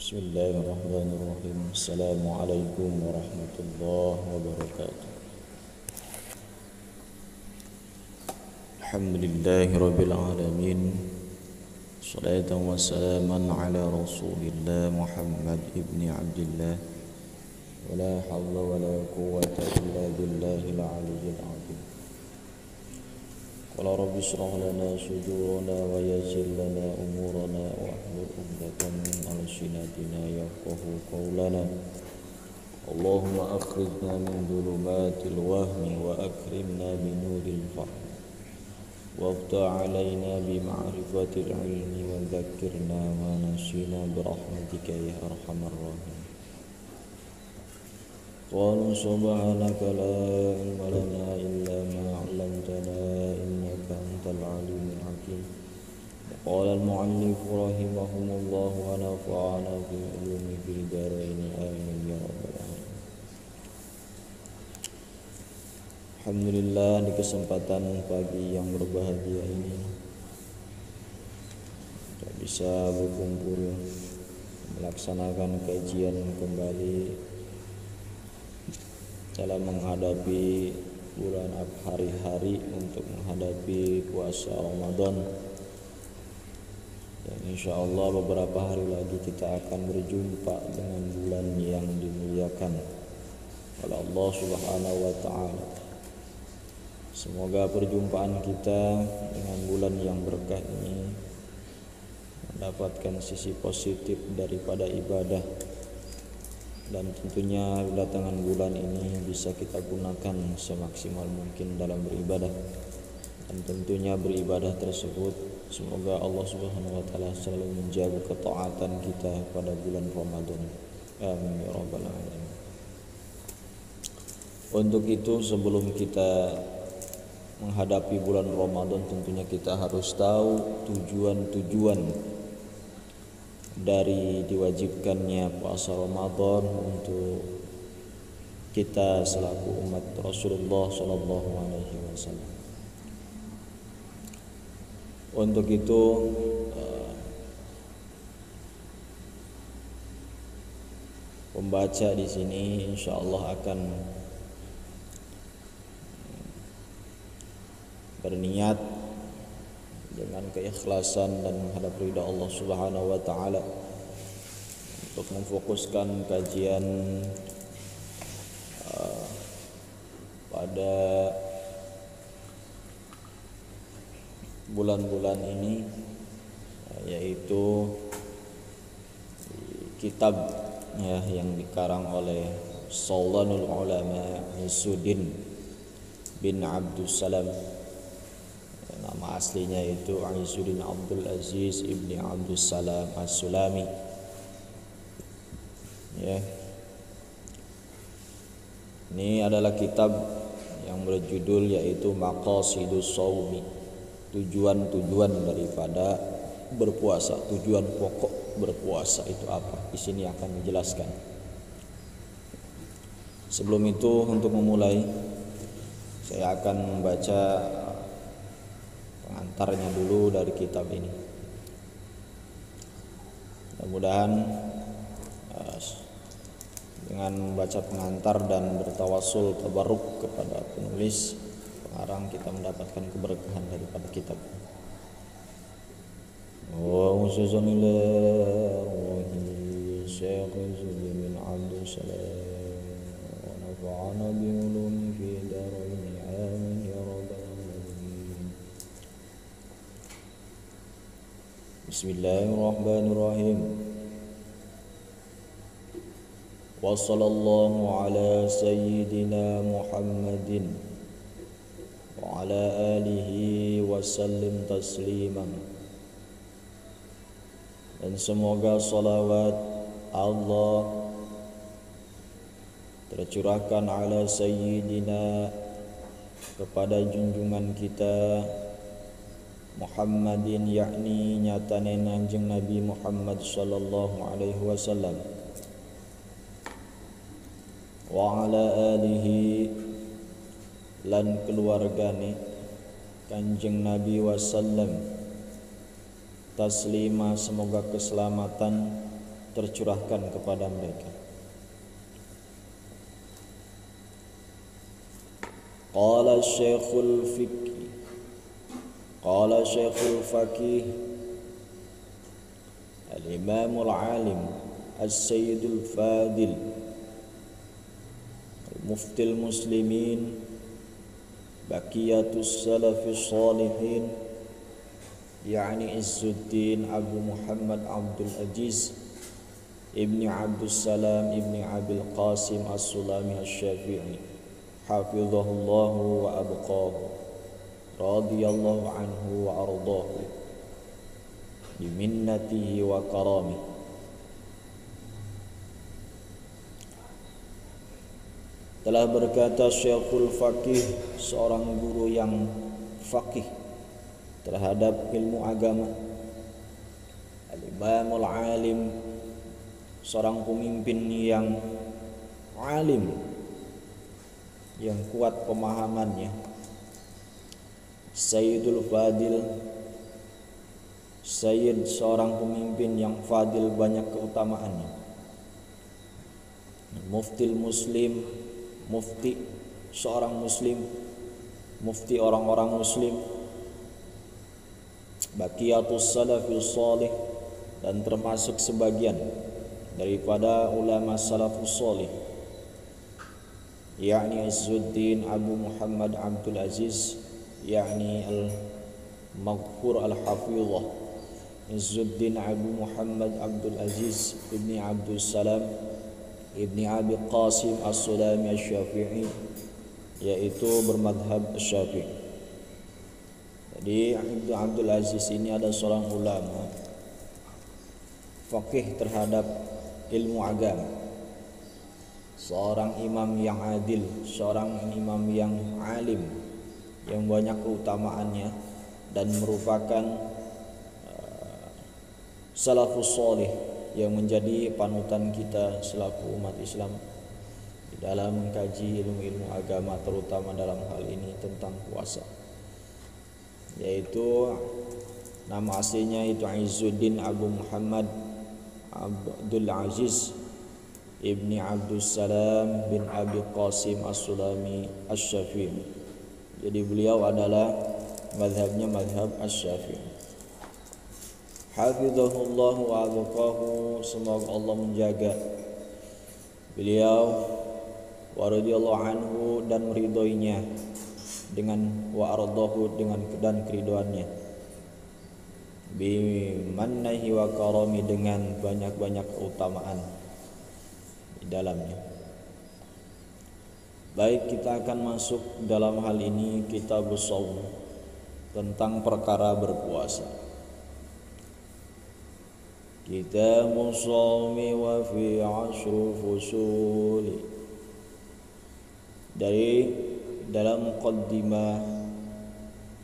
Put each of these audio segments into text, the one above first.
Bismillahirrahmanirrahim. Assalamualaikum warahmatullahi wabarakatuh. Alhamdulillahirabbil alamin. Shalatan wa salaman ala Rasulillah Muhammad ibni Abdillah. Wala hawla wala quwwata illa billahil aliyyil azim. Qala rabbi shrah lana sudurana wa yassir lana umurana wa hlul 'uqdatam min alsinatina yafqahu qawlana. Allahumma akhrijna min dhulumatil wahmi wa akrimna bi nuril fahm. Waftah 'alaina bi ma'rifatil ilmi wa dzakkirna ma nasina bi rahmatika ya arhamar rahimin. Qalu subhanaka la ilma lana illa ma 'allamtana innaka antal alimul hakim. Qala al-mu'allif rahimahumullah wa nafa'ana bi ulumi fid dharain amin ya rabbal alamin. Alhamdulillah, di kesempatan pagi yang berbahagia ini kita bisa berkumpul melaksanakan kajian kembali dalam menghadapi bulan hari-hari untuk menghadapi puasa Ramadan. Dan insyaallah beberapa hari lagi kita akan berjumpa dengan bulan yang dimuliakan oleh Allah Subhanahu wa taala. Semoga perjumpaan kita dengan bulan yang berkah ini mendapatkan sisi positif daripada ibadah. Dan tentunya kedatangan bulan ini bisa kita gunakan semaksimal mungkin dalam beribadah. Dan tentunya beribadah tersebut semoga Allah Subhanahu wa taala selalu menjaga ketaatan kita pada bulan Ramadan. Amin ya rabbal alamin. Untuk itu sebelum kita menghadapi bulan Ramadan tentunya kita harus tahu tujuan-tujuan dari diwajibkannya puasa Ramadan untuk kita selaku umat Rasulullah sallallahu alaihi wasallam. Untuk itu pembaca di sini insyaallah akan berniat dengan keikhlasan dan menghadap ridha Allah Subhanahu wa taala untuk memfokuskan kajian pada bulan-bulan ini, yaitu kitab yang dikarang oleh Sultanul Ulama Izzuddin bin Abdussalam. Nama aslinya itu Izzuddin Abdul Aziz ibni Abdussalam As-Sulami. Ini adalah kitab yang berjudul yaitu Maqasidus Shaumi, tujuan-tujuan daripada berpuasa, tujuan pokok berpuasa itu apa? Di sini akan dijelaskan. Sebelum itu untuk memulai saya akan membaca pengantarnya dulu dari kitab ini. Mudah-mudahan dengan membaca pengantar dan bertawassul tabarruk kepada penulis pengarang kita mendapatkan keberkahan daripada kitab. Wa uzzanillahi Syekh Izzuddin bin Abdussalam wa nafa'ana bi ulumi fi darain amin ya rabbal alamin. Bismillahirrahmanirrahim. Wa sallallahu ala sayyidina Muhammadin wa ala alihi wa sallim tasliman. Dan semoga salawat Allah tercurahkan ala sayyidina kepada junjungan kita Muhammadin, yakni nyatane Kanjeng Nabi Muhammad sallallahu alaihi wasallam, wa ala alihi lan keluargane Kanjeng Nabi wasallam taslima, semoga keselamatan tercurahkan kepada mereka. Qala Syekhul Fiqih, qala Syekhul Faqih Al-Imamul Alim As-Sayyidul Fadil Al-Muftil Muslimin Baqiyatus Salafis Salihin, yakni Izzuddin Abu Muhammad Abdul Aziz Ibni Abdul Salam Ibni Abil Qasim As-Sulami Asy-Syafi'i, hafizahullahu wa abqahu, radiyallahu anhu wa ardahu biminnatihi wa karamihi. Telah berkata Syekhul Faqih, seorang guru yang faqih terhadap ilmu agama, Al-Imamul Alim, seorang pemimpin yang alim, yang kuat pemahamannya, Sayyidul Fadil, Sayyid, seorang pemimpin yang fadil, banyak keutamaannya, Muftil Muslim, mufti seorang muslim, mufti orang-orang muslim, Baqiyatus Salafus Shalih, dan termasuk sebagian daripada ulama salafus shalih, yakni Izzuddin Abu Muhammad Abdul Aziz, yakni Al-Maghfur Al-Hafizah Izzuddin Abu Muhammad Abdul Aziz Ibni Abdul Salam Ibni Abi Qasim As-Sulami Asy-Syafi'i, yaitu bermadhab Syafi'i. Jadi Ibnu Abdul Aziz ini adalah seorang ulama faqih terhadap ilmu agama, seorang imam yang adil, seorang imam yang alim, yang banyak keutamaannya, dan merupakan salafus shalih yang menjadi panutan kita selaku umat Islam di dalam mengkaji ilmu-ilmu agama, terutama dalam hal ini tentang puasa, yaitu nama aslinya itu Izzuddin Abu Muhammad Abdul Aziz Ibni Abdul Salam bin Abi Qasim As-Sulami Asy-Syafi'i. Jadi beliau adalah mazhabnya mazhab Asy-Syafi'i. Hafizahullahu wa abqahu, semoga Allah menjaga beliau, wa radhiyallahu anhu, dan meridhoinya dengan wa ardahu, dengan dan keriduannya, bimannahi wa karami, dengan banyak-banyak keutamaan di dalamnya. Baik, kita akan masuk dalam hal ini Kitabus Shaum, tentang perkara berpuasa. Kitabus Shaumi wa fi 'ashru fusuli. Dari dalam muqaddimah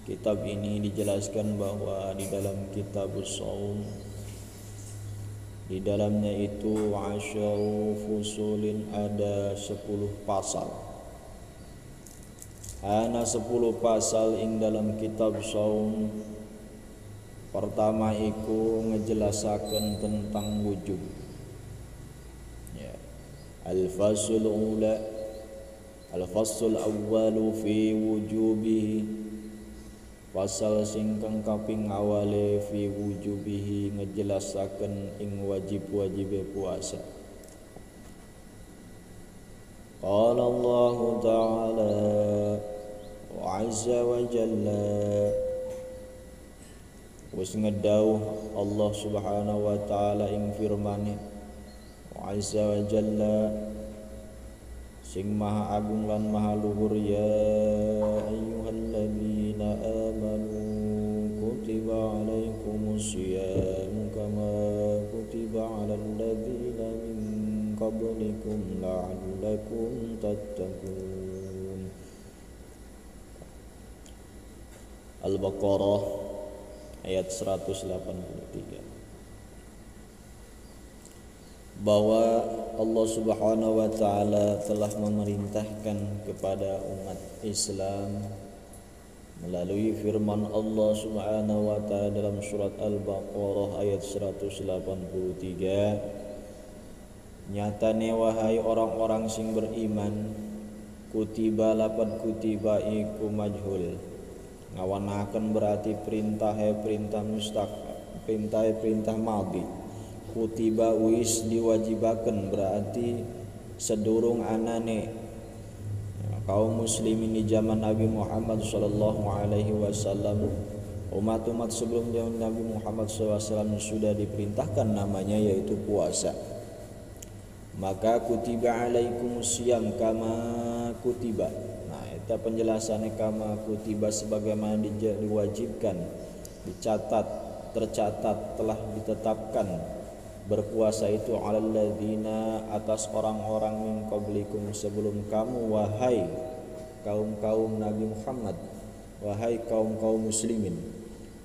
kitab ini dijelaskan bahwa di dalam Kitabus Shaum, di dalamnya itu 'ashru fusulin, ada 10 pasal. Ana 10 pasal ing dalam kitab Shaum. Pertama iku ngejelasaken tentang wujub. Ya. Al-faslul ula, al-faslul awwalu fi wujubihi. Pasal sing kang kaping awale fi wujubihi, ngejelasaken ing wajib-wajibe puasa. Qala Allah Ta'ala wa 'azza wa jalla, wis ngedauh Allah Subhanahu wa taala ing firman-Ne, wa 'azza wa jalla, sing maha agung lan maha luhur, ya ayyuhalladzina amanu kutiba 'alaikumus syiyam kama kutiba 'alal ladzina min qablikum la'allakum tattaqun. Al-Baqarah ayat 183. Bahwa Allah Subhanahu wa taala telah memerintahkan kepada umat Islam melalui firman Allah Subhanahu wa taala dalam surat Al-Baqarah ayat 183, Nyatane wahai orang-orang sing beriman, kutiba lapad kutiba iku majhul. Ngawanaken berarti perintah mustaq, perintah madhi. Kutiba wis diwajibaken berarti sedurung anane kaum muslimin di zaman Nabi Muhammad sallallahu alaihi wasallam, umat-umat sebelum zaman Nabi Muhammad SAW sudah diperintahkan namanya yaitu puasa. Maka kutiba alaikumusiyam kama kutiba. Nah, itu penjelasannya kama kutiba sebagaimana diwajibkan, dicatat, tercatat, telah ditetapkan berpuasa itu alal ladzina atas orang-orang min qablikum sebelum kamu wahai kaum-kaum Nabi Muhammad, wahai kaum-kaum muslimin.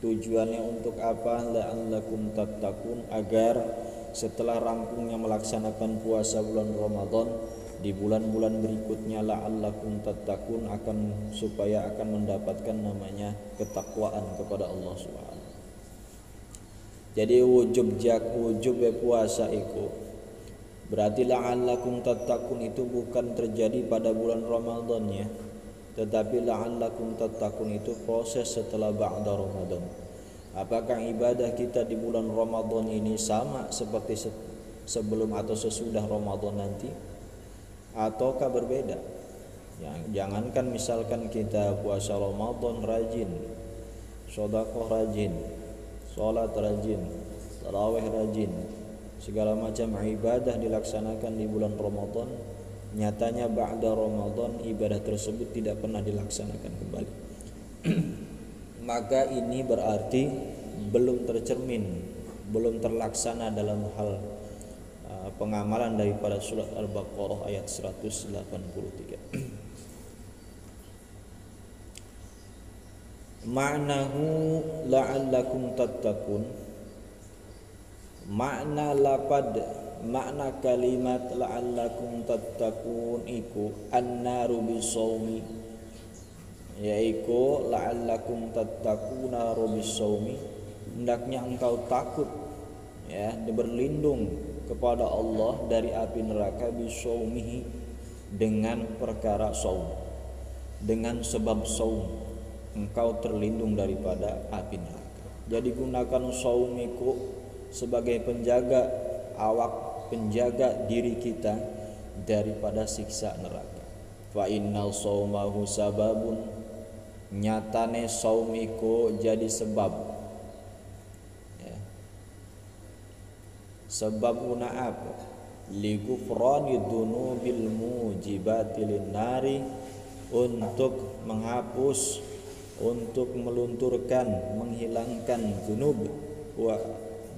Tujuannya untuk apa? La'allakum tattaqun, agar setelah rampungnya melaksanakan puasa bulan Ramadan di bulan-bulan berikutnya la'allakum tattaqun supaya akan mendapatkan namanya ketakwaan kepada Allah Subhanahu. Jadi wujub puasa itu berarti la'allakum tattaqun itu bukan terjadi pada bulan Ramadannya, tetapi la'allakum tattaqun itu proses setelah ba'da Ramadan. Apakah ibadah kita di bulan Ramadan ini sama seperti sebelum atau sesudah Ramadan nanti, ataukah berbeda? Jangankan misalkan kita puasa Ramadan rajin, sedekah rajin, sholat rajin, tarawih rajin, segala macam ibadah dilaksanakan di bulan Ramadan, nyatanya ba'da Ramadan ibadah tersebut tidak pernah dilaksanakan kembali. Maka ini berarti belum tercermin, belum terlaksana dalam hal pengamalan daripada surat Al-Baqarah ayat 183. Ma'nahu la'allakum tattaqun. Makna kalimat la'allakum tattaqun iku annaru bisawmi, yaitu la'allakum tattaquna bisawmi, hendaknya engkau takut ya berlindung kepada Allah dari api neraka bisawmihi dengan perkara saum, dengan sebab saum engkau terlindung daripada api neraka. Jadi gunakan saumiku sebagai penjaga awak, penjaga diri kita daripada siksa neraka. Fa innal saumahu sababun, nyatane saumiku jadi sebab ya. Sebab guna apa? Li ghufrani dzunubil mujibati linnari, untuk menghapus, untuk melunturkan, menghilangkan dzunub, wa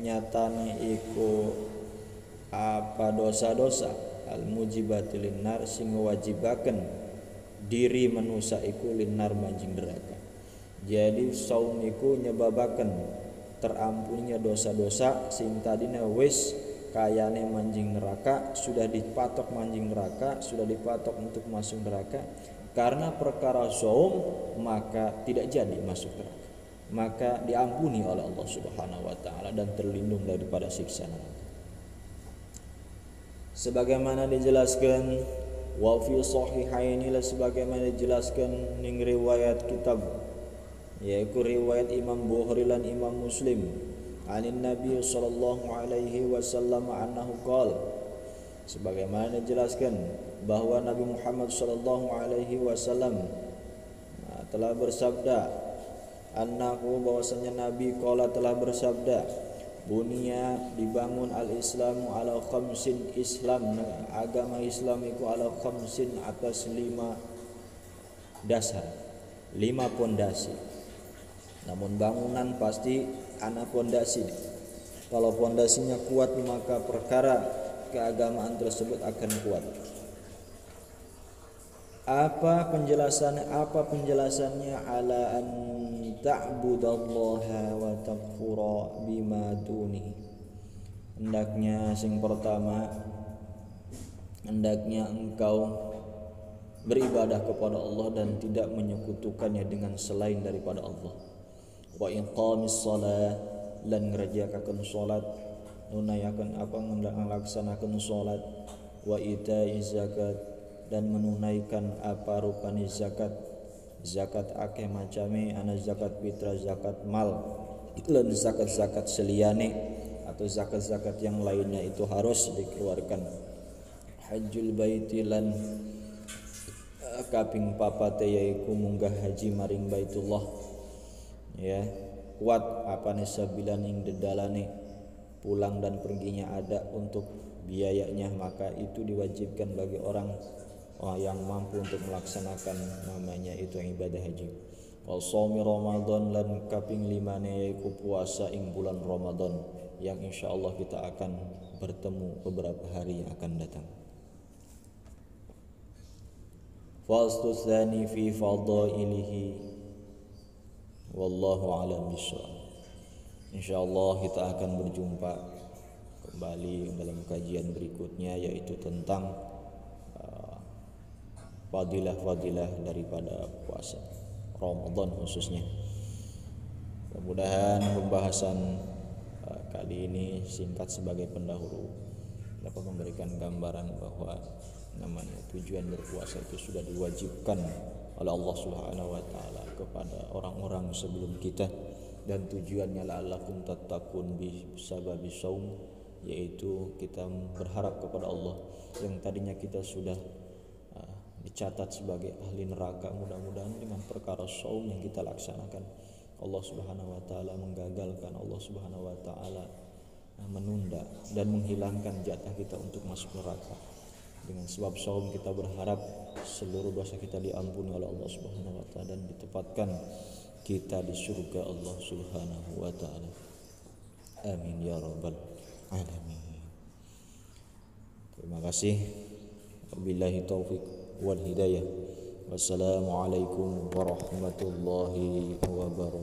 nyatane iku apa dosa-dosa al mujibati linnar sing wajibaken diri manusia iku linnar manjing neraka. Jadi saum iku nyebabaken terampuninya dosa-dosa sing tadina wis kayane manjing neraka, sudah dipatok manjing neraka, sudah dipatok untuk masuk neraka. Karena perkara saum maka tidak jadi masuk neraka, maka diampuni oleh Allah Subhanahu wa taala dan terlindung daripada siksa neraka. Sebagaimana dijelaskan wa fi sahihaini, sebagaimana dijelaskan ning riwayat kitab yaitu riwayat Imam Bukhari dan Imam Muslim, anin Nabi sallallahu alaihi wasallam annahu qala, sebagaimana dijelaskan bahwa Nabi Muhammad sallallahu alaihi wasallam telah bersabda, annahu bahwasanya Nabi qala telah bersabda, bunia dibangun al-Islamu ala khamsin, Islam agama Islam itu ala khamsin atas 5 dasar, 5 pondasi. Namun bangunan pasti ana pondasi. Kalau pondasinya kuat maka perkara keagamaan tersebut akan kuat. Apa penjelasannya? Ala an ta'budallaha wa takfura bima dunihi. Hendaknya sing pertama, hendaknya engkau beribadah kepada Allah dan tidak menyekutukannya dengan selain daripada Allah. Wa iqamis shalah, lan ngerjakan salat, nunayakan apa melaksanakan salat, wa itai zakat, dan menunaikan apa rupani zakat. Zakat akeh macame, ana zakat fitrah, zakat mal, lan zakat-zakat seliyane atau zakat-zakat yang lainnya itu harus dikeluarkan. Hajjul baiti lan kaping papat yaiku munggah haji maring Baitullah, ya. Kuat apane sabilan ing dedalane, pulang dan perginya ada untuk biayanya, maka itu diwajibkan bagi orang yang mampu untuk melaksanakan namanya itu ibadah haji. Wa shaumi Ramadan lan kaping limane yaiku puasa ing bulan Ramadan, yang insyaallah kita akan bertemu beberapa hari yang akan datang. Faslu tsani fi fadailihi, wallahu a'lam bishawab. Insyaallah kita akan berjumpa kembali dalam kajian berikutnya, yaitu tentang fadilah-fadilah daripada puasa Ramadan khususnya. Mudah-mudahan pembahasan kali ini singkat sebagai pendahulu dapat memberikan gambaran bahwa namanya tujuan berpuasa itu sudah diwajibkan oleh Allah Subhanahu wa taala kepada orang-orang sebelum kita, dan tujuannya la'allakum tattaqun bi sababi shaum, yaitu kita berharap kepada Allah yang tadinya kita sudah dicatat sebagai ahli neraka. Mudah-mudahan dengan perkara shaum yang kita laksanakan, Allah Subhanahu wa taala menggagalkan, Allah Subhanahu wa taala menunda dan menghilangkan jatah kita untuk masuk neraka. Dengan sebab shaum kita berharap seluruh dosa kita diampuni oleh Allah Subhanahu wa taala dan ditempatkan kita di surga Allah Subhanahu wa taala. Amin ya rabbal alamin. Terima kasih. Wabillahi taufiq wal hidayah. Wassalamualaikum warahmatullahi wabarakatuh.